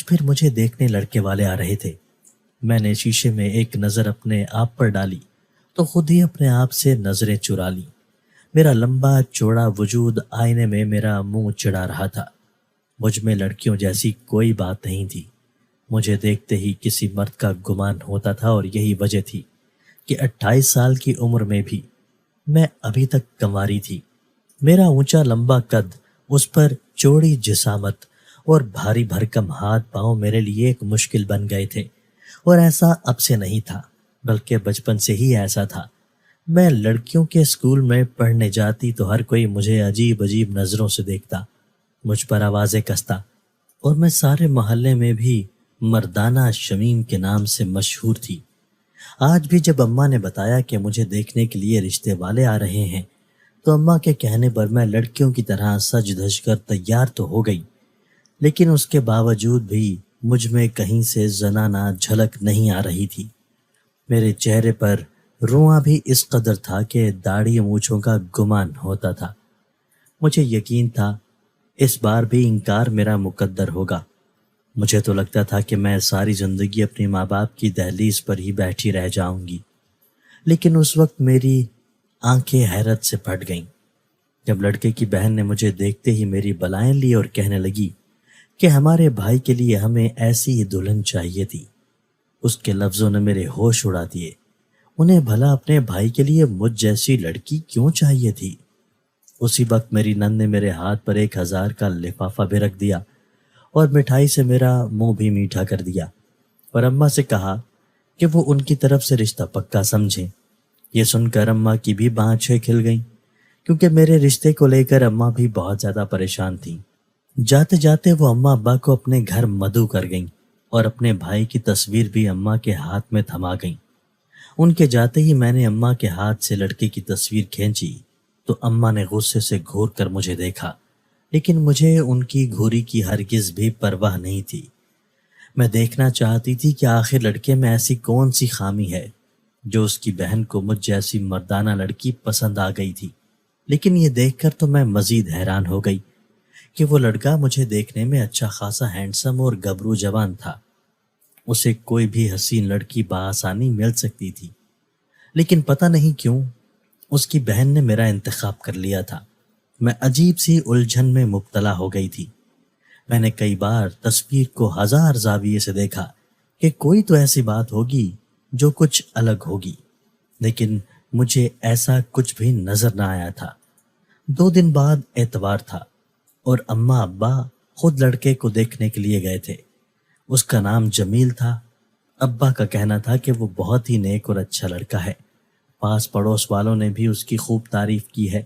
آج پھر مجھے دیکھنے لڑکے والے آ رہے تھے۔ میں نے شیشے میں ایک نظر اپنے آپ پر ڈالی تو خود ہی اپنے آپ سے نظریں چرا لی۔ میرا لمبا چوڑا وجود آئینے میں میرا منہ چڑھا رہا تھا۔ مجھ میں لڑکیوں جیسی کوئی بات نہیں تھی۔ مجھے دیکھتے ہی کسی مرد کا گمان ہوتا تھا، اور یہی وجہ تھی کہ 28 سال کی عمر میں بھی میں ابھی تک کنواری تھی۔ میرا اونچا لمبا قد، اس پر چوڑی جسامت اور بھاری بھرکم ہاتھ پاؤں میرے لیے ایک مشکل بن گئے تھے، اور ایسا اب سے نہیں تھا بلکہ بچپن سے ہی ایسا تھا۔ میں لڑکیوں کے اسکول میں پڑھنے جاتی تو ہر کوئی مجھے عجیب عجیب نظروں سے دیکھتا، مجھ پر آوازیں کستا، اور میں سارے محلے میں بھی مردانہ شمیم کے نام سے مشہور تھی۔ آج بھی جب اماں نے بتایا کہ مجھے دیکھنے کے لیے رشتے والے آ رہے ہیں تو اماں کے کہنے پر میں لڑکیوں کی طرح سج دھج کر تیار تو ہو گئی، لیکن اس کے باوجود بھی مجھ میں کہیں سے زنانہ جھلک نہیں آ رہی تھی۔ میرے چہرے پر رواں بھی اس قدر تھا کہ داڑھی مونچھوں کا گمان ہوتا تھا۔ مجھے یقین تھا اس بار بھی انکار میرا مقدر ہوگا۔ مجھے تو لگتا تھا کہ میں ساری زندگی اپنے ماں باپ کی دہلیز پر ہی بیٹھی رہ جاؤں گی، لیکن اس وقت میری آنکھیں حیرت سے پھٹ گئیں جب لڑکے کی بہن نے مجھے دیکھتے ہی میری بلائیں لی اور کہنے لگی کہ ہمارے بھائی کے لیے ہمیں ایسی ہی دلہن چاہیے تھی۔ اس کے لفظوں نے میرے ہوش اڑا دیے۔ انہیں بھلا اپنے بھائی کے لیے مجھ جیسی لڑکی کیوں چاہیے تھی؟ اسی وقت میری نند نے میرے ہاتھ پر 1000 کا لفافہ بھی رکھ دیا اور مٹھائی سے میرا منہ بھی میٹھا کر دیا، اور اماں سے کہا کہ وہ ان کی طرف سے رشتہ پکا سمجھیں۔ یہ سن کر اماں کی بھی بانچھیں کھل گئیں، کیونکہ میرے رشتے کو لے کر اماں بھی بہت زیادہ پریشان تھیں۔ جاتے جاتے وہ اماں ابا کو اپنے گھر مدعو کر گئیں اور اپنے بھائی کی تصویر بھی اماں کے ہاتھ میں تھما گئیں۔ ان کے جاتے ہی میں نے اماں کے ہاتھ سے لڑکے کی تصویر کھینچی تو اماں نے غصے سے گھور کر مجھے دیکھا، لیکن مجھے ان کی گھوری کی ہرگز بھی پرواہ نہیں تھی۔ میں دیکھنا چاہتی تھی کہ آخر لڑکے میں ایسی کون سی خامی ہے جو اس کی بہن کو مجھ جیسی مردانہ لڑکی پسند آ گئی تھی۔ لیکن یہ دیکھ کر تو میں مزید حیران ہو گئی کہ وہ لڑکا مجھے دیکھنے میں اچھا خاصا ہینڈسم اور گبرو جوان تھا۔ اسے کوئی بھی حسین لڑکی بآسانی مل سکتی تھی، لیکن پتہ نہیں کیوں اس کی بہن نے میرا انتخاب کر لیا تھا۔ میں عجیب سی الجھن میں مبتلا ہو گئی تھی۔ میں نے کئی بار تصویر کو 1000 زاویے سے دیکھا کہ کوئی تو ایسی بات ہوگی جو کچھ الگ ہوگی، لیکن مجھے ایسا کچھ بھی نظر نہ آیا تھا۔ 2 دن بعد اتوار تھا اور اماں ابا خود لڑکے کو دیکھنے کے لیے گئے تھے۔ اس کا نام جمیل تھا۔ ابا کا کہنا تھا کہ وہ بہت ہی نیک اور اچھا لڑکا ہے۔ پاس پڑوس والوں نے بھی اس کی خوب تعریف کی ہے۔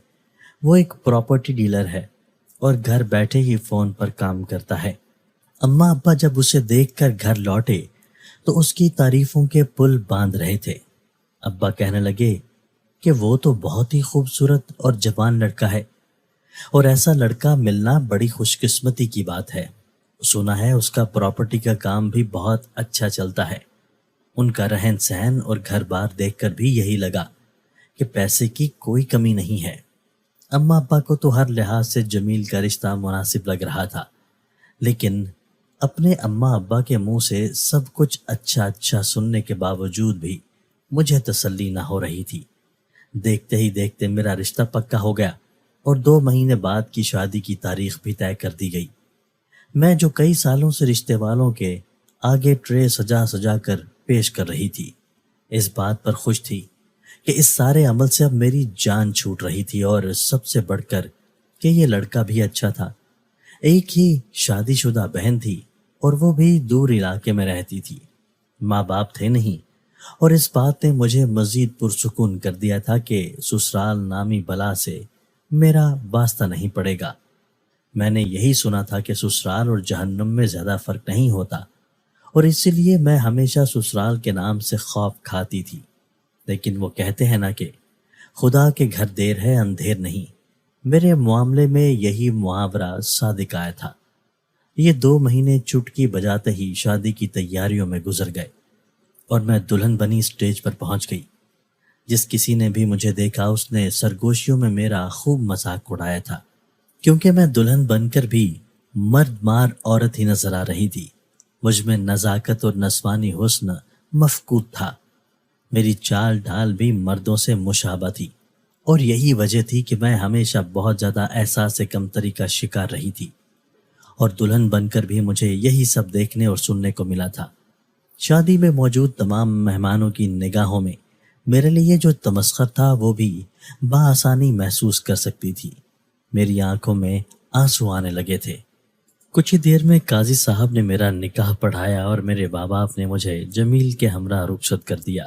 وہ ایک پراپرٹی ڈیلر ہے اور گھر بیٹھے ہی فون پر کام کرتا ہے۔ اماں ابا جب اسے دیکھ کر گھر لوٹے تو اس کی تعریفوں کے پل باندھ رہے تھے۔ ابا کہنے لگے کہ وہ تو بہت ہی خوبصورت اور جوان لڑکا ہے، اور ایسا لڑکا ملنا بڑی خوش قسمتی کی بات ہے۔ سنا ہے اس کا پراپرٹی کا کام بھی بہت اچھا چلتا ہے۔ ان کا رہن سہن اور گھر بار دیکھ کر بھی یہی لگا کہ پیسے کی کوئی کمی نہیں ہے۔ اماں ابا کو تو ہر لحاظ سے جمیل کا رشتہ مناسب لگ رہا تھا، لیکن اپنے اماں ابا کے منہ سے سب کچھ اچھا اچھا سننے کے باوجود بھی مجھے تسلی نہ ہو رہی تھی۔ دیکھتے ہی دیکھتے میرا رشتہ پکا ہو گیا اور 2 مہینے بعد کی شادی کی تاریخ بھی طے کر دی گئی۔ میں جو کئی سالوں سے رشتے والوں کے آگے ٹرے سجا سجا کر پیش کر رہی تھی، اس بات پر خوش تھی کہ اس سارے عمل سے اب میری جان چھوٹ رہی تھی، اور سب سے بڑھ کر کہ یہ لڑکا بھی اچھا تھا۔ ایک ہی شادی شدہ بہن تھی اور وہ بھی دور علاقے میں رہتی تھی۔ ماں باپ تھے نہیں، اور اس بات نے مجھے مزید پرسکون کر دیا تھا کہ سسرال نامی بلا سے میرا واسطہ نہیں پڑے گا۔ میں نے یہی سنا تھا کہ سسرال اور جہنم میں زیادہ فرق نہیں ہوتا، اور اسی لیے میں ہمیشہ سسرال کے نام سے خوف کھاتی تھی۔ لیکن وہ کہتے ہیں نا کہ خدا کے گھر دیر ہے اندھیر نہیں، میرے معاملے میں یہی محاورہ صادق آیا تھا۔ یہ 2 مہینے چٹکی بجاتے ہی شادی کی تیاریوں میں گزر گئے اور میں دلہن بنی اسٹیج پر پہنچ گئی۔ جس کسی نے بھی مجھے دیکھا اس نے سرگوشیوں میں میرا خوب مذاق اڑایا تھا، کیونکہ میں دلہن بن کر بھی مرد مار عورت ہی نظر آ رہی تھی۔ مجھ میں نزاکت اور نسوانی حسن مفقود تھا۔ میری چال ڈھال بھی مردوں سے مشابہ تھی، اور یہی وجہ تھی کہ میں ہمیشہ بہت زیادہ احساس کمتری کا شکار رہی تھی، اور دلہن بن کر بھی مجھے یہی سب دیکھنے اور سننے کو ملا تھا۔ شادی میں موجود تمام مہمانوں کی نگاہوں میں میرے لیے جو تمسخر تھا وہ بھی بآسانی محسوس کر سکتی تھی۔ میری آنکھوں میں آنسو آنے لگے تھے۔ کچھ ہی دیر میں قاضی صاحب نے میرا نکاح پڑھایا اور میرے ماں باپ نے مجھے جمیل کے ہمراہ رخصت کر دیا۔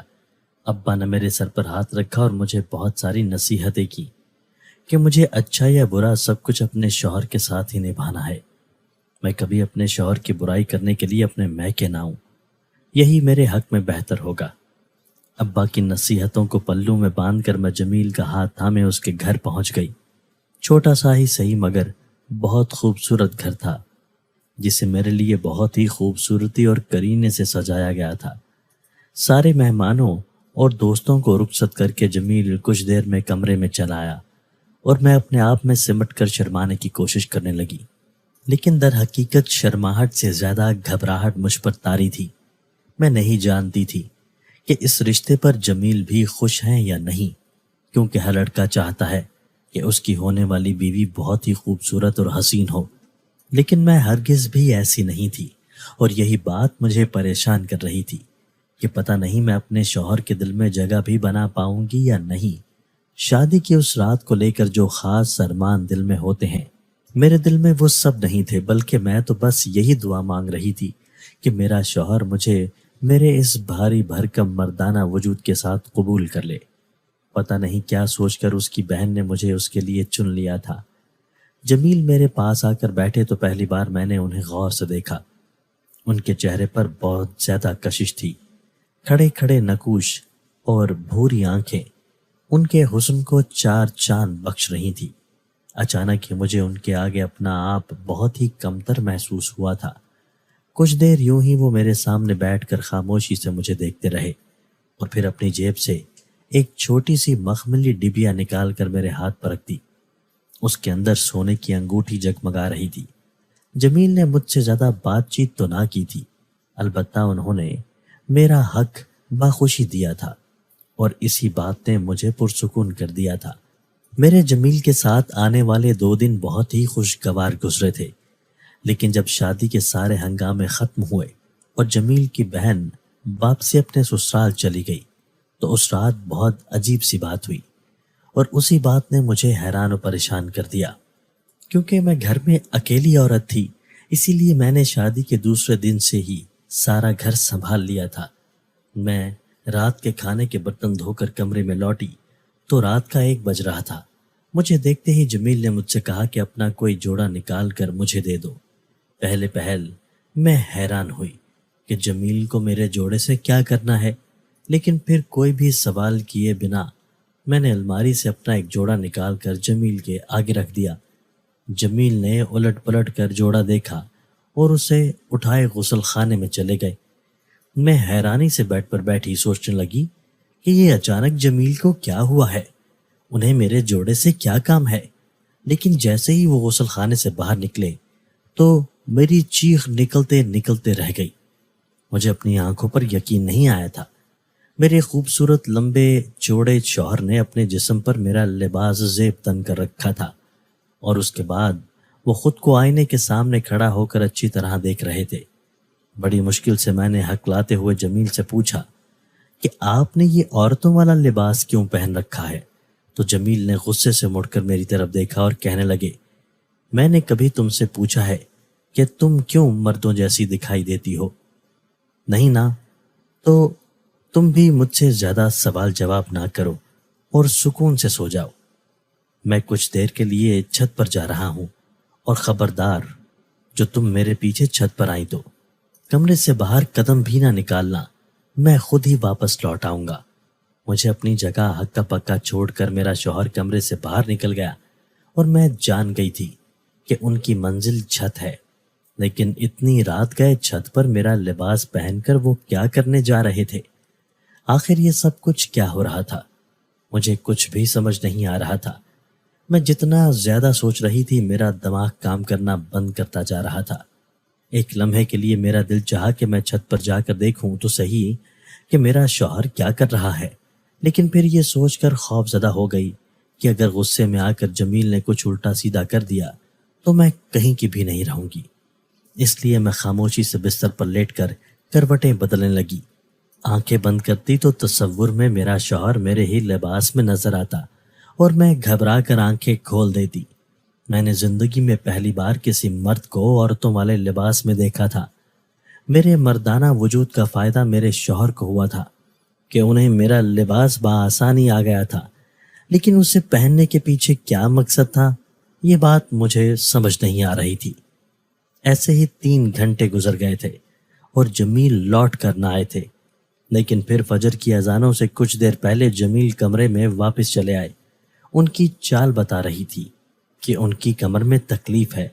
ابا نے میرے سر پر ہاتھ رکھا اور مجھے بہت ساری نصیحتیں کی کہ مجھے اچھا یا برا سب کچھ اپنے شوہر کے ساتھ ہی نبھانا ہے۔ میں کبھی اپنے شوہر کی برائی کرنے کے لیے اپنے میکے نہ آؤں، یہی میرے حق میں بہتر ہوگا۔ ابا کی نصیحتوں کو پلوں میں باندھ کر میں جمیل کا ہاتھ تھامے اس کے گھر پہنچ گئی۔ چھوٹا سا ہی صحیح مگر بہت خوبصورت گھر تھا، جسے میرے لیے بہت ہی خوبصورتی اور کرینے سے سجایا گیا تھا۔ سارے مہمانوں اور دوستوں کو رخصت کر کے جمیل کچھ دیر میں کمرے میں چلا آیا، اور میں اپنے آپ میں سمٹ کر شرمانے کی کوشش کرنے لگی، لیکن در حقیقت شرماہٹ سے زیادہ گھبراہٹ مجھ پر طاری تھی۔ میں نہیں جانتی تھی کہ اس رشتے پر جمیل بھی خوش ہیں یا نہیں، کیونکہ ہر لڑکا چاہتا ہے کہ اس کی ہونے والی بیوی بہت ہی خوبصورت اور حسین ہو، لیکن میں ہرگز بھی ایسی نہیں تھی، اور یہی بات مجھے پریشان کر رہی تھی کہ پتہ نہیں میں اپنے شوہر کے دل میں جگہ بھی بنا پاؤں گی یا نہیں۔ شادی کی اس رات کو لے کر جو خاص ارمان دل میں ہوتے ہیں، میرے دل میں وہ سب نہیں تھے، بلکہ میں تو بس یہی دعا مانگ رہی تھی کہ میرا شوہر مجھے میرے اس بھاری بھرکم مردانہ وجود کے ساتھ قبول کر لے۔ پتہ نہیں کیا سوچ کر اس کی بہن نے مجھے اس کے لیے چن لیا تھا۔ جمیل میرے پاس آ کر بیٹھے تو پہلی بار میں نے انہیں غور سے دیکھا۔ ان کے چہرے پر بہت زیادہ کشش تھی، کھڑے کھڑے نقوش اور بھوری آنکھیں ان کے حسن کو چار چاند بخش رہی تھی۔ اچانک ہی مجھے ان کے آگے اپنا آپ بہت ہی کمتر محسوس ہوا تھا۔ کچھ دیر یوں ہی وہ میرے سامنے بیٹھ کر خاموشی سے مجھے دیکھتے رہے، اور پھر اپنی جیب سے ایک چھوٹی سی مخملی ڈبیا نکال کر میرے ہاتھ پر رکھ دی۔ اس کے اندر سونے کی انگوٹھی جگمگا رہی تھی۔ جمیل نے مجھ سے زیادہ بات چیت تو نہ کی تھی، البتہ انہوں نے میرا حق باخوشی دیا تھا، اور اسی بات نے مجھے پرسکون کر دیا تھا۔ میرے جمیل کے ساتھ آنے والے 2 دن بہت ہی خوشگوار گزرے تھے، لیکن جب شادی کے سارے ہنگامے ختم ہوئے اور جمیل کی بہن باپ سے اپنے سسرال چلی گئی تو اس رات بہت عجیب سی بات ہوئی، اور اسی بات نے مجھے حیران و پریشان کر دیا۔ کیونکہ میں گھر میں اکیلی عورت تھی، اسی لیے میں نے شادی کے دوسرے دن سے ہی سارا گھر سنبھال لیا تھا۔ میں رات کے کھانے کے برتن دھو کر کمرے میں لوٹی تو رات کا 1 بج رہا تھا۔ مجھے دیکھتے ہی جمیل نے مجھ سے کہا کہ اپنا کوئی جوڑا نکال کر مجھے دے دو۔ پہلے پہل میں حیران ہوئی کہ جمیل کو میرے جوڑے سے کیا کرنا ہے، لیکن پھر کوئی بھی سوال کیے بنا میں نے الماری سے اپنا ایک جوڑا نکال کر جمیل کے آگے رکھ دیا۔ جمیل نے الٹ پلٹ کر جوڑا دیکھا اور اسے اٹھائے غسل خانے میں چلے گئے۔ میں حیرانی سے بیڈ پر بیٹھی سوچنے لگی کہ یہ اچانک جمیل کو کیا ہوا ہے، انہیں میرے جوڑے سے کیا کام ہے۔ لیکن جیسے ہی وہ غسل خانے سے باہر نکلے تو میری چیخ نکلتے نکلتے رہ گئی۔ مجھے اپنی آنکھوں پر یقین نہیں آیا تھا۔ میرے خوبصورت لمبے چوڑے شوہر نے اپنے جسم پر میرا لباس زیب تن کر رکھا تھا، اور اس کے بعد وہ خود کو آئینے کے سامنے کھڑا ہو کر اچھی طرح دیکھ رہے تھے۔ بڑی مشکل سے میں نے حق لاتے ہوئے جمیل سے پوچھا کہ آپ نے یہ عورتوں والا لباس کیوں پہن رکھا ہے؟ تو جمیل نے غصے سے مڑ کر میری طرف دیکھا اور کہنے لگے، میں نے کبھی تم سے پوچھا ہے کہ تم کیوں مردوں جیسی دکھائی دیتی ہو؟ نہیں نا، تو تم بھی مجھ سے زیادہ سوال جواب نہ کرو اور سکون سے سو جاؤ۔ میں کچھ دیر کے لیے چھت پر جا رہا ہوں، اور خبردار جو تم میرے پیچھے چھت پر آئی تو کمرے سے باہر قدم بھی نہ نکالنا، میں خود ہی واپس لوٹ آؤں گا۔ مجھے اپنی جگہ ہکا پکا چھوڑ کر میرا شوہر کمرے سے باہر نکل گیا، اور میں جان گئی تھی کہ ان کی منزل چھت ہے، لیکن اتنی رات گئے چھت پر میرا لباس پہن کر وہ کیا کرنے جا رہے تھے؟ آخر یہ سب کچھ کیا ہو رہا تھا؟ مجھے کچھ بھی سمجھ نہیں آ رہا تھا۔ میں جتنا زیادہ سوچ رہی تھی میرا دماغ کام کرنا بند کرتا جا رہا تھا۔ ایک لمحے کے لیے میرا دل چاہا کہ میں چھت پر جا کر دیکھوں تو صحیح کہ میرا شوہر کیا کر رہا ہے، لیکن پھر یہ سوچ کر خوف زدہ ہو گئی کہ اگر غصے میں آ کر جمیل نے کچھ الٹا سیدھا کر دیا تو میں کہیں کی بھی نہیں رہوں گی۔ اس لیے میں خاموشی سے بستر پر لیٹ کر کروٹیں بدلنے لگی۔ آنکھیں بند کرتی تو تصور میں میرا شوہر میرے ہی لباس میں نظر آتا اور میں گھبرا کر آنکھیں کھول دیتی۔ میں نے زندگی میں پہلی بار کسی مرد کو عورتوں والے لباس میں دیکھا تھا۔ میرے مردانہ وجود کا فائدہ میرے شوہر کو ہوا تھا کہ انہیں میرا لباس بآسانی آ گیا تھا، لیکن اسے پہننے کے پیچھے کیا مقصد تھا یہ بات مجھے سمجھ نہیں آ رہی تھی۔ ایسے ہی 3 گھنٹے گزر گئے تھے اور جمیل لوٹ کر نہ آئے تھے، لیکن پھر فجر کی اذانوں سے کچھ دیر پہلے جمیل کمرے میں واپس چلے آئے۔ ان کی چال بتا رہی تھی کہ ان کی کمر میں تکلیف ہے۔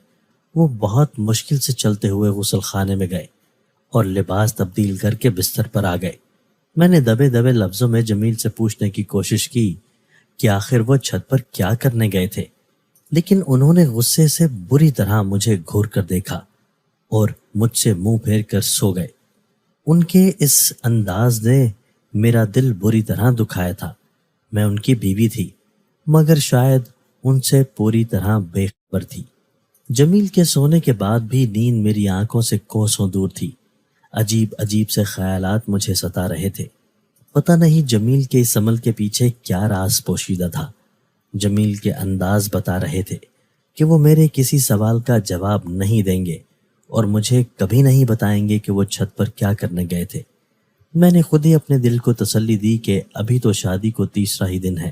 وہ بہت مشکل سے چلتے ہوئے غسل خانے میں گئے اور لباس تبدیل کر کے بستر پر آ گئے۔ میں نے دبے دبے لفظوں میں جمیل سے پوچھنے کی کوشش کی کہ آخر وہ چھت پر کیا کرنے گئے تھے، لیکن انہوں نے غصے سے بری طرح مجھے گھور کر دیکھا اور مجھ سے منہ پھیر کر سو گئے۔ ان کے اس انداز نے میرا دل بری طرح دکھایا تھا۔ میں ان کی بیوی تھی، مگر شاید ان سے پوری طرح بے خبر تھی۔ جمیل کے سونے کے بعد بھی نیند میری آنکھوں سے کوسوں دور تھی۔ عجیب عجیب سے خیالات مجھے ستا رہے تھے۔ پتہ نہیں جمیل کے اس عمل کے پیچھے کیا راز پوشیدہ تھا۔ جمیل کے انداز بتا رہے تھے کہ وہ میرے کسی سوال کا جواب نہیں دیں گے اور مجھے کبھی نہیں بتائیں گے کہ وہ چھت پر کیا کرنے گئے تھے۔ میں نے خود ہی اپنے دل کو تسلی دی کہ ابھی تو شادی کو 3 ہی دن ہے،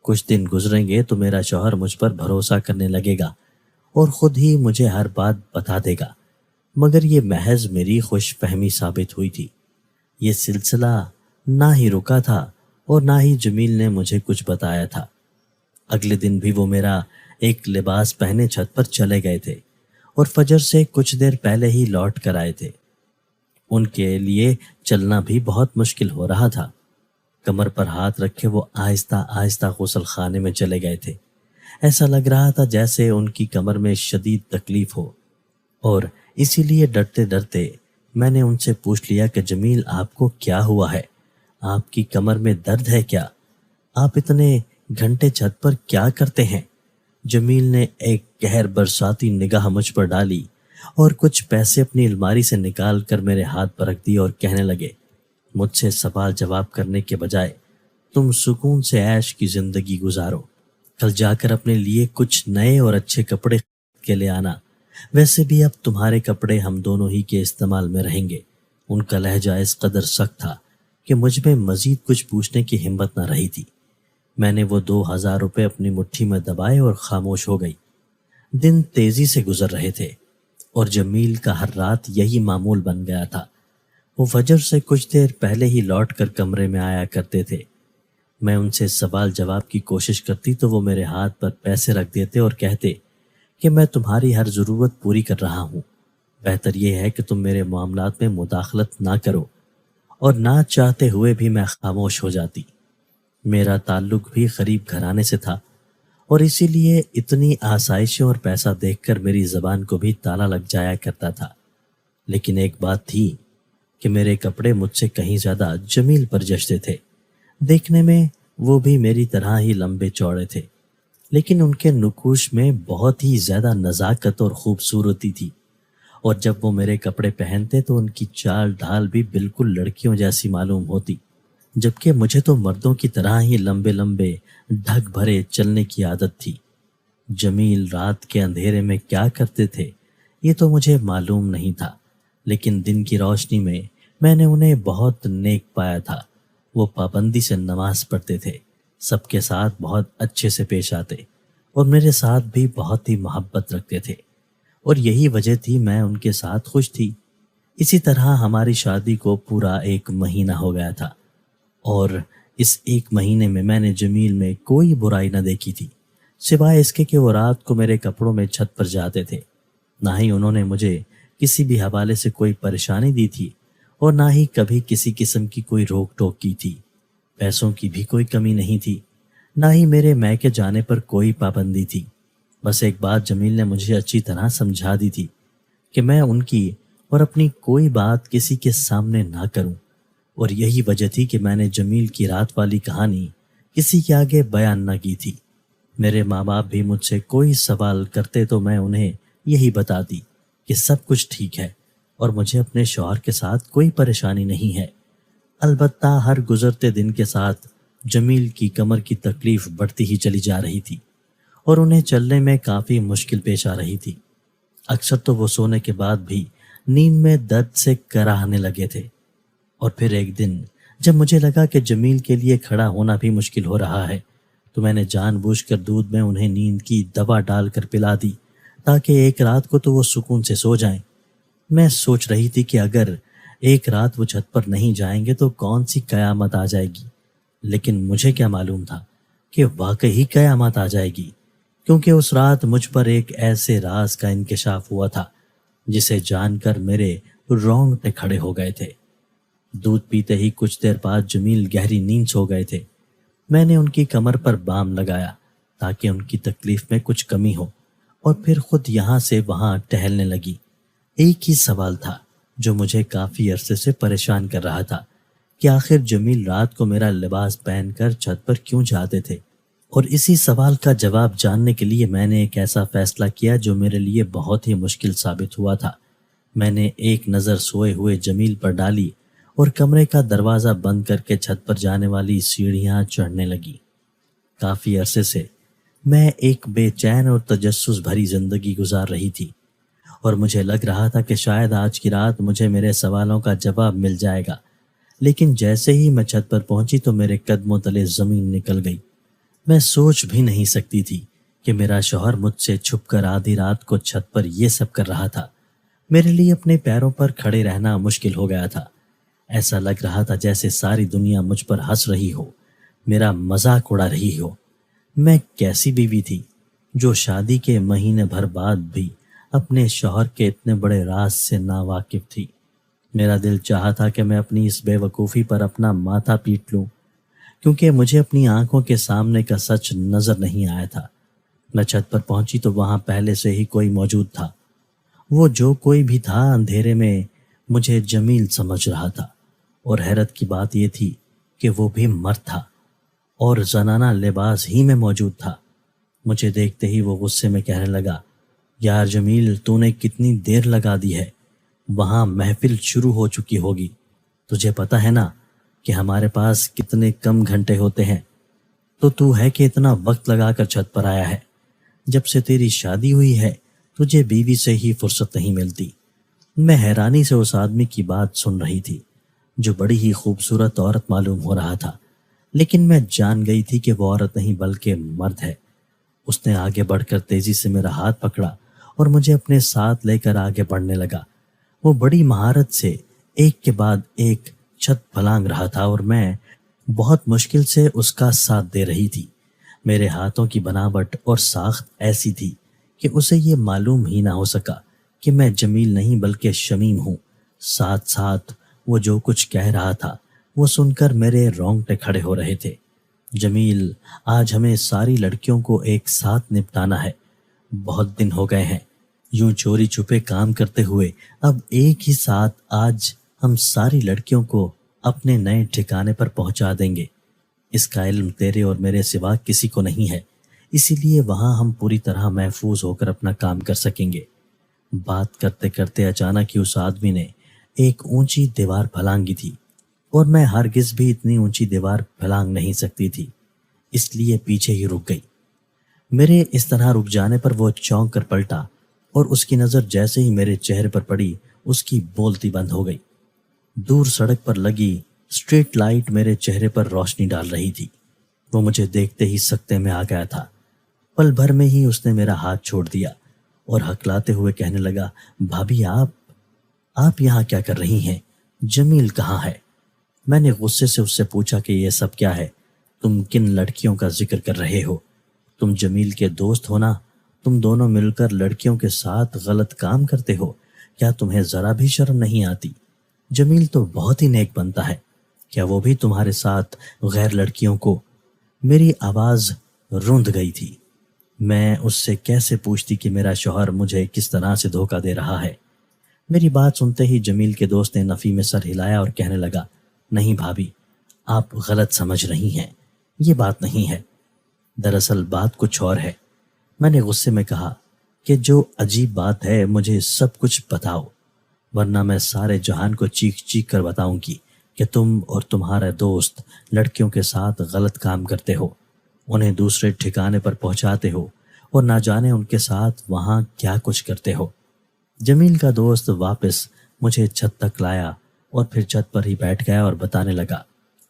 کچھ دن گزریں گے تو میرا شوہر مجھ پر بھروسہ کرنے لگے گا اور خود ہی مجھے ہر بات بتا دے گا۔ مگر یہ محض میری خوش فہمی ثابت ہوئی تھی۔ یہ سلسلہ نہ ہی رکا تھا اور نہ ہی جمیل نے مجھے کچھ بتایا تھا۔ اگلے دن بھی وہ میرا ایک لباس پہنے چھت پر چلے گئے تھے اور فجر سے کچھ دیر پہلے ہی لوٹ کر آئے تھے۔ ان کے لیے چلنا بھی بہت مشکل ہو رہا تھا۔ کمر پر ہاتھ رکھے وہ آہستہ آہستہ غسل خانے میں چلے گئے تھے۔ ایسا لگ رہا تھا جیسے ان کی کمر میں شدید تکلیف ہو، اور اسی لیے ڈرتے ڈرتے میں نے ان سے پوچھ لیا کہ جمیل آپ کو کیا ہوا ہے؟ آپ کی کمر میں درد ہے کیا؟ آپ اتنے گھنٹے چھت پر کیا کرتے ہیں؟ جمیل نے ایک قہر برساتی نگاہ مجھ پر ڈالی اور کچھ پیسے اپنی الماری سے نکال کر میرے ہاتھ پر رکھ دیے اور کہنے لگے، مجھ سے سوال جواب کرنے کے بجائے تم سکون سے عیش کی زندگی گزارو۔ کل جا کر اپنے لیے کچھ نئے اور اچھے کپڑے خرید کے لے آنا۔ ویسے بھی اب تمہارے کپڑے ہم دونوں ہی کے استعمال میں رہیں گے۔ ان کا لہجہ اس قدر سخت تھا کہ مجھ میں مزید کچھ پوچھنے کی ہمت نہ رہی تھی۔ میں نے وہ 2000 روپے اپنی مٹھی میں دبائے اور خاموش ہو گئی۔ دن تیزی سے گزر رہے تھے اور جمیل کا ہر رات یہی معمول بن گیا تھا۔ وہ فجر سے کچھ دیر پہلے ہی لوٹ کر کمرے میں آیا کرتے تھے۔ میں ان سے سوال جواب کی کوشش کرتی تو وہ میرے ہاتھ پر پیسے رکھ دیتے اور کہتے کہ میں تمہاری ہر ضرورت پوری کر رہا ہوں، بہتر یہ ہے کہ تم میرے معاملات میں مداخلت نہ کرو، اور نہ چاہتے ہوئے بھی میں خاموش ہو جاتی۔ میرا تعلق بھی غریب گھرانے سے تھا اور اسی لیے اتنی آسائشیں اور پیسہ دیکھ کر میری زبان کو بھی تالا لگ جایا کرتا تھا۔ لیکن ایک بات تھی کہ میرے کپڑے مجھ سے کہیں زیادہ جمیل پر جچتے تھے۔ دیکھنے میں وہ بھی میری طرح ہی لمبے چوڑے تھے، لیکن ان کے نقوش میں بہت ہی زیادہ نزاکت اور خوبصورتی تھی، اور جب وہ میرے کپڑے پہنتے تو ان کی چال ڈھال بھی بالکل لڑکیوں جیسی معلوم ہوتی، جبکہ مجھے تو مردوں کی طرح ہی لمبے لمبے ڈھگ بھرے چلنے کی عادت تھی۔ جمیل رات کے اندھیرے میں کیا کرتے تھے یہ تو مجھے معلوم نہیں تھا، لیکن دن کی روشنی میں میں نے انہیں بہت نیک پایا تھا۔ وہ پابندی سے نماز پڑھتے تھے، سب کے ساتھ بہت اچھے سے پیش آتے اور میرے ساتھ بھی بہت ہی محبت رکھتے تھے، اور یہی وجہ تھی میں ان کے ساتھ خوش تھی۔ اسی طرح ہماری شادی کو پورا 1 مہینہ ہو گیا تھا، اور اس 1 مہینے میں نے جمیل میں کوئی برائی نہ دیکھی تھی، سوائے اس کے کہ وہ رات کو میرے کپڑوں میں چھت پر جاتے تھے۔ نہ ہی انہوں نے مجھے کسی بھی حوالے سے کوئی پریشانی دی تھی اور نہ ہی کبھی کسی قسم کی کوئی روک ٹوک کی تھی۔ پیسوں کی بھی کوئی کمی نہیں تھی، نہ ہی میرے میکے جانے پر کوئی پابندی تھی۔ بس ایک بات جمیل نے مجھے اچھی طرح سمجھا دی تھی کہ میں ان کی اور اپنی کوئی بات کسی کے سامنے نہ کروں، اور یہی وجہ تھی کہ میں نے جمیل کی رات والی کہانی کسی کے آگے بیان نہ کی تھی۔ میرے ماں باپ بھی مجھ سے کوئی سوال کرتے تو میں انہیں یہی بتاتی کہ سب کچھ ٹھیک ہے اور مجھے اپنے شوہر کے ساتھ کوئی پریشانی نہیں ہے۔ البتہ ہر گزرتے دن کے ساتھ جمیل کی کمر کی تکلیف بڑھتی ہی چلی جا رہی تھی اور انہیں چلنے میں کافی مشکل پیش آ رہی تھی۔ اکثر تو وہ سونے کے بعد بھی نیند میں درد سے کراہنے لگے تھے، اور پھر ایک دن جب مجھے لگا کہ جمیل کے لیے کھڑا ہونا بھی مشکل ہو رہا ہے تو میں نے جان بوجھ کر دودھ میں انہیں نیند کی دوا ڈال کر پلا دی تاکہ ایک رات کو تو وہ سکون سے سو جائیں۔ میں سوچ رہی تھی کہ اگر ایک رات وہ چھت پر نہیں جائیں گے تو کون سی قیامت آ جائے گی، لیکن مجھے کیا معلوم تھا کہ واقعی قیامت آ جائے گی، کیونکہ اس رات مجھ پر ایک ایسے راز کا انکشاف ہوا تھا جسے جان کر میرے رونگٹے کھڑے ہو گئے تھے۔ دودھ پیتے ہی کچھ دیر بعد جمیل گہری نیند سو گئے تھے۔ میں نے ان کی کمر پر بام لگایا تاکہ ان کی تکلیف میں کچھ کمی ہو، اور پھر خود یہاں سے وہاں ٹہلنے لگی۔ ایک ہی سوال تھا جو مجھے کافی عرصے سے پریشان کر رہا تھا کہ آخر جمیل رات کو میرا لباس پہن کر چھت پر کیوں جاتے تھے، اور اسی سوال کا جواب جاننے کے لیے میں نے ایک ایسا فیصلہ کیا جو میرے لیے بہت ہی مشکل ثابت ہوا تھا۔ میں نے ایک نظر سوئے ہوئے جمیل پر ڈالی اور کمرے کا دروازہ بند کر کے چھت پر جانے والی سیڑھیاں چڑھنے لگی۔ کافی عرصے سے میں ایک بے چین اور تجسس بھری زندگی گزار رہی تھی، اور مجھے لگ رہا تھا کہ شاید آج کی رات مجھے میرے سوالوں کا جواب مل جائے گا، لیکن جیسے ہی میں چھت پر پہنچی تو میرے قدموں تلے زمین نکل گئی۔ میں سوچ بھی نہیں سکتی تھی کہ میرا شوہر مجھ سے چھپ کر آدھی رات کو چھت پر یہ سب کر رہا تھا۔ میرے لیے اپنے پیروں پر کھڑے رہنا مشکل ہو گیا تھا۔ ایسا لگ رہا تھا جیسے ساری دنیا مجھ پر ہنس رہی ہو، میرا مذاق اڑا رہی ہو۔ میں کیسی بیوی تھی جو شادی کے مہینے بھر بعد بھی اپنے شوہر کے اتنے بڑے راز سے ناواقف تھی۔ میرا دل چاہا تھا کہ میں اپنی اس بے وقوفی پر اپنا ماتھا پیٹ لوں، کیونکہ مجھے اپنی آنکھوں کے سامنے کا سچ نظر نہیں آیا تھا۔ میں چھت پر پہنچی تو وہاں پہلے سے ہی کوئی موجود تھا۔ وہ جو کوئی بھی تھا اندھیرے میں مجھے جمیل سمجھ رہا تھا، اور حیرت کی بات یہ تھی کہ وہ بھی مرد تھا اور زنانہ لباس ہی میں موجود تھا۔ مجھے دیکھتے ہی وہ غصے میں کہنے لگا، یار جمیل، تو نے کتنی دیر لگا دی ہے، وہاں محفل شروع ہو چکی ہوگی، تجھے پتہ ہے نا کہ ہمارے پاس کتنے کم گھنٹے ہوتے ہیں، تو ہے کہ اتنا وقت لگا کر چھت پر آیا ہے۔ جب سے تیری شادی ہوئی ہے تجھے بیوی سے ہی فرصت نہیں ملتی۔ میں حیرانی سے اس آدمی کی بات سن رہی تھی جو بڑی ہی خوبصورت عورت معلوم ہو رہا تھا، لیکن میں جان گئی تھی کہ وہ عورت نہیں بلکہ مرد ہے۔ اس نے آگے بڑھ کر تیزی سے میرا ہاتھ پکڑا اور مجھے اپنے ساتھ لے کر آگے بڑھنے لگا۔ وہ بڑی مہارت سے ایک کے بعد ایک چھت پھلانگ رہا تھا اور میں بہت مشکل سے اس کا ساتھ دے رہی تھی۔ میرے ہاتھوں کی بناوٹ اور ساخت ایسی تھی کہ اسے یہ معلوم ہی نہ ہو سکا کہ میں جمیل نہیں بلکہ شمیم ہوں۔ ساتھ ساتھ وہ جو کچھ کہہ رہا تھا وہ سن کر میرے رونگٹے کھڑے ہو رہے تھے۔ جمیل، آج ہمیں ساری لڑکیوں کو ایک ساتھ نپٹانا ہے۔ بہت دن ہو گئے ہیں یوں چوری چھپے کام کرتے ہوئے، اب ایک ہی ساتھ آج ہم ساری لڑکیوں کو اپنے نئے ٹھکانے پر پہنچا دیں گے۔ اس کا علم تیرے اور میرے سوا کسی کو نہیں ہے، اسی لیے وہاں ہم پوری طرح محفوظ ہو کر اپنا کام کر سکیں گے۔ بات کرتے کرتے اچانک ہی اس آدمی نے ایک اونچی دیوار پھلانگی تھی، اور میں ہرگز بھی اتنی اونچی دیوار پھلانگ نہیں سکتی تھی، اس لیے پیچھے ہی رک گئی۔ میرے اس طرح رک جانے پر وہ چونک کر پلٹا، اور اس کی نظر جیسے ہی میرے چہرے پر پڑی اس کی بولتی بند ہو گئی۔ دور سڑک پر لگی اسٹریٹ لائٹ میرے چہرے پر روشنی ڈال رہی تھی۔ وہ مجھے دیکھتے ہی سکتے میں آ گیا تھا۔ پل بھر میں ہی اس نے میرا ہاتھ چھوڑ دیا اور ہکلاتے ہوئے کہنے لگا، بھابھی، آپ یہاں کیا کر رہی ہیں؟ جمیل کہاں ہے؟ میں نے غصے سے اس سے پوچھا کہ یہ سب کیا ہے؟ تم کن لڑکیوں کا ذکر کر رہے ہو؟ تم جمیل کے دوست ہو نا؟ تم دونوں مل کر لڑکیوں کے ساتھ غلط کام کرتے ہو، کیا تمہیں ذرا بھی شرم نہیں آتی؟ جمیل تو بہت ہی نیک بنتا ہے، کیا وہ بھی تمہارے ساتھ غیر لڑکیوں کو؟ میری آواز روند گئی تھی۔ میں اس سے کیسے پوچھتی کہ میرا شوہر مجھے کس طرح سے دھوکہ دے رہا ہے؟ میری بات سنتے ہی جمیل کے دوست نے نفی میں سر ہلایا اور کہنے لگا، نہیں بھابھی، آپ غلط سمجھ رہی ہیں، یہ بات نہیں ہے، دراصل بات کچھ اور ہے۔ میں نے غصے میں کہا کہ جو عجیب بات ہے مجھے سب کچھ بتاؤ، ورنہ میں سارے جہان کو چیخ چیخ کر بتاؤں گی کہ تم اور تمہارے دوست لڑکیوں کے ساتھ غلط کام کرتے ہو، انہیں دوسرے ٹھکانے پر پہنچاتے ہو اور نہ جانے ان کے ساتھ وہاں کیا کچھ کرتے ہو۔ جمیل کا دوست واپس مجھے چھت تک لایا اور پھر چھت پر ہی بیٹھ گیا اور بتانے لگا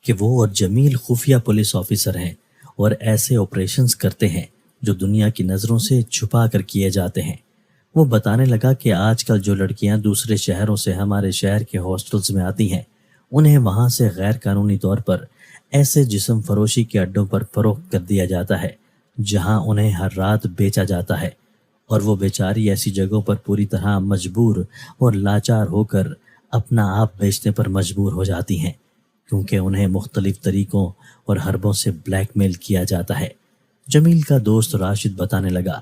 کہ وہ اور جمیل خفیہ پولیس آفیسر ہیں اور ایسے آپریشنز کرتے ہیں جو دنیا کی نظروں سے چھپا کر کیے جاتے ہیں۔ وہ بتانے لگا کہ آج کل جو لڑکیاں دوسرے شہروں سے ہمارے شہر کے ہاسٹلز میں آتی ہیں، انہیں وہاں سے غیر قانونی طور پر ایسے جسم فروشی کے اڈوں پر فروخت کر دیا جاتا ہے جہاں انہیں ہر رات بیچا جاتا ہے، اور وہ بیچاری ایسی جگہوں پر پوری طرح مجبور اور لاچار ہو کر اپنا آپ بیچنے پر مجبور ہو جاتی ہیں، کیونکہ انہیں مختلف طریقوں اور حربوں سے بلیک میل کیا جاتا ہے۔ جمیل کا دوست راشد بتانے لگا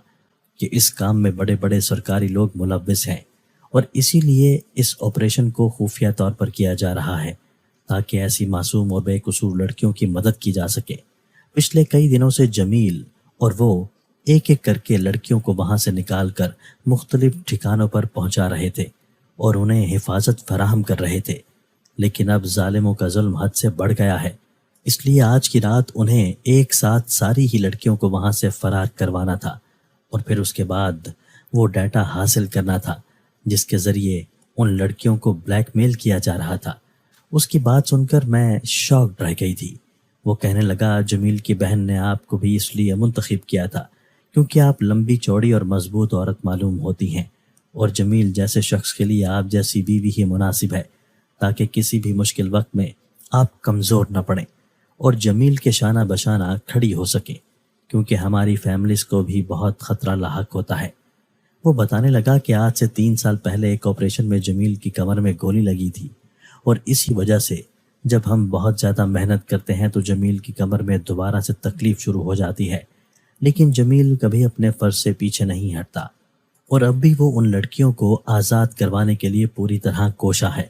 کہ اس کام میں بڑے بڑے سرکاری لوگ ملوث ہیں، اور اسی لیے اس آپریشن کو خفیہ طور پر کیا جا رہا ہے تاکہ ایسی معصوم اور بے قصور لڑکیوں کی مدد کی جا سکے۔ پچھلے کئی دنوں سے جمیل اور وہ ایک ایک کر کے لڑکیوں کو وہاں سے نکال کر مختلف ٹھکانوں پر پہنچا رہے تھے اور انہیں حفاظت فراہم کر رہے تھے، لیکن اب ظالموں کا ظلم حد سے بڑھ گیا ہے، اس لیے آج کی رات انہیں ایک ساتھ ساری ہی لڑکیوں کو وہاں سے فرار کروانا تھا، اور پھر اس کے بعد وہ ڈیٹا حاصل کرنا تھا جس کے ذریعے ان لڑکیوں کو بلیک میل کیا جا رہا تھا۔ اس کی بات سن کر میں شاکڈ رہ گئی تھی۔ وہ کہنے لگا، جمیل کی بہن نے آپ کو بھی اس لیے منتخب کیا تھا کیونکہ آپ لمبی چوڑی اور مضبوط عورت معلوم ہوتی ہیں، اور جمیل جیسے شخص کے لیے آپ جیسی بیوی ہی مناسب ہے تاکہ کسی بھی مشکل وقت میں آپ کمزور نہ پڑیں اور جمیل کے شانہ بشانہ کھڑی ہو سکیں، کیونکہ ہماری فیملیز کو بھی بہت خطرہ لاحق ہوتا ہے۔ وہ بتانے لگا کہ آج سے 3 سال پہلے ایک آپریشن میں جمیل کی کمر میں گولی لگی تھی، اور اسی وجہ سے جب ہم بہت زیادہ محنت کرتے ہیں تو جمیل کی کمر میں دوبارہ سے تکلیف شروع ہو جاتی ہے، لیکن جمیل کبھی اپنے فرض سے پیچھے نہیں ہٹتا، اور اب بھی وہ ان لڑکیوں کو آزاد کروانے کے لیے پوری طرح کوشاں ہے۔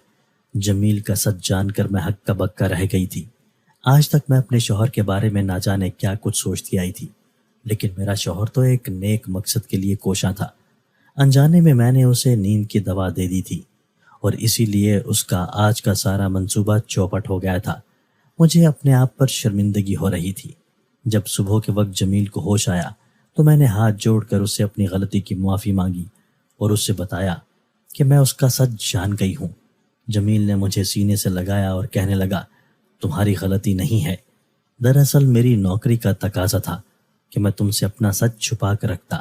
جمیل کا سچ جان کر میں ہکا بکا رہ گئی تھی۔ آج تک میں اپنے شوہر کے بارے میں نہ جانے کیا کچھ سوچتی آئی تھی، لیکن میرا شوہر تو ایک نیک مقصد کے لیے کوشاں تھا۔ انجانے میں نے اسے نیند کی دوا دے دی تھی، اور اسی لیے اس کا آج کا سارا منصوبہ چوپٹ ہو گیا تھا۔ مجھے اپنے آپ پر شرمندگی ہو رہی تھی۔ جب صبح کے وقت جمیل کو ہوش آیا تو میں نے ہاتھ جوڑ کر اس سے اپنی غلطی کی معافی مانگی اور اس سے بتایا کہ میں اس کا سچ جان گئی ہوں۔ جمیل نے مجھے سینے سے لگایا اور کہنے لگا، تمہاری غلطی نہیں ہے، دراصل میری نوکری کا تقاضا تھا کہ میں تم سے اپنا سچ چھپا کر رکھتا،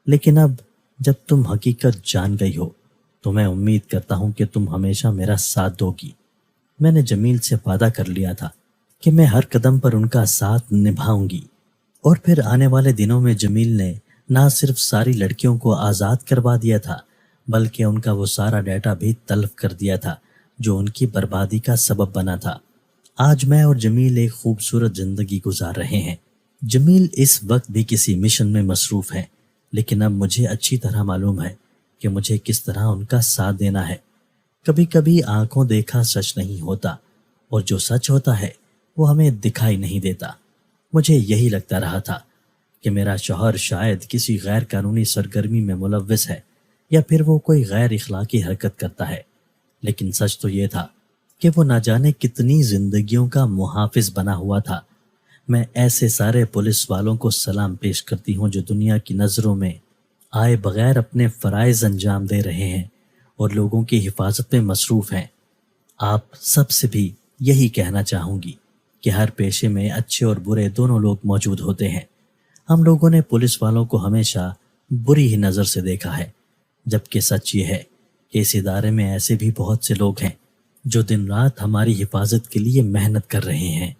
لیکن اب جب تم حقیقت جان گئی ہو تو میں امید کرتا ہوں کہ تم ہمیشہ میرا ساتھ دو گی۔ میں نے جمیل سے وعدہ کر لیا تھا کہ میں ہر قدم پر ان کا ساتھ نبھاؤں گی، اور پھر آنے والے دنوں میں جمیل نے نہ صرف ساری لڑکیوں کو آزاد کروا دیا تھا بلکہ ان کا وہ سارا ڈیٹا بھی تلف کر دیا تھا جو ان کی بربادی کا سبب بنا تھا۔ آج میں اور جمیل ایک خوبصورت زندگی گزار رہے ہیں۔ جمیل اس وقت بھی کسی مشن میں مصروف ہے، لیکن اب مجھے اچھی طرح معلوم ہے کہ مجھے کس طرح ان کا ساتھ دینا ہے۔ کبھی کبھی آنکھوں دیکھا سچ نہیں ہوتا، اور جو سچ ہوتا ہے وہ ہمیں دکھائی نہیں دیتا۔ مجھے یہی لگتا رہا تھا کہ میرا شوہر شاید کسی غیر قانونی سرگرمی میں ملوث ہے یا پھر وہ کوئی غیر اخلاقی حرکت کرتا ہے، لیکن سچ تو یہ تھا کہ وہ نہ جانے کتنی زندگیوں کا محافظ بنا ہوا تھا۔ میں ایسے سارے پولیس والوں کو سلام پیش کرتی ہوں جو دنیا کی نظروں میں آئے بغیر اپنے فرائض انجام دے رہے ہیں اور لوگوں کی حفاظت میں مصروف ہیں۔ آپ سب سے بھی یہی کہنا چاہوں گی کہ ہر پیشے میں اچھے اور برے دونوں لوگ موجود ہوتے ہیں۔ ہم لوگوں نے پولیس والوں کو ہمیشہ بری ہی نظر سے دیکھا ہے، جبکہ سچ یہ ہے کہ اس ادارے میں ایسے بھی بہت سے لوگ ہیں جو دن رات ہماری حفاظت کے لیے محنت کر رہے ہیں۔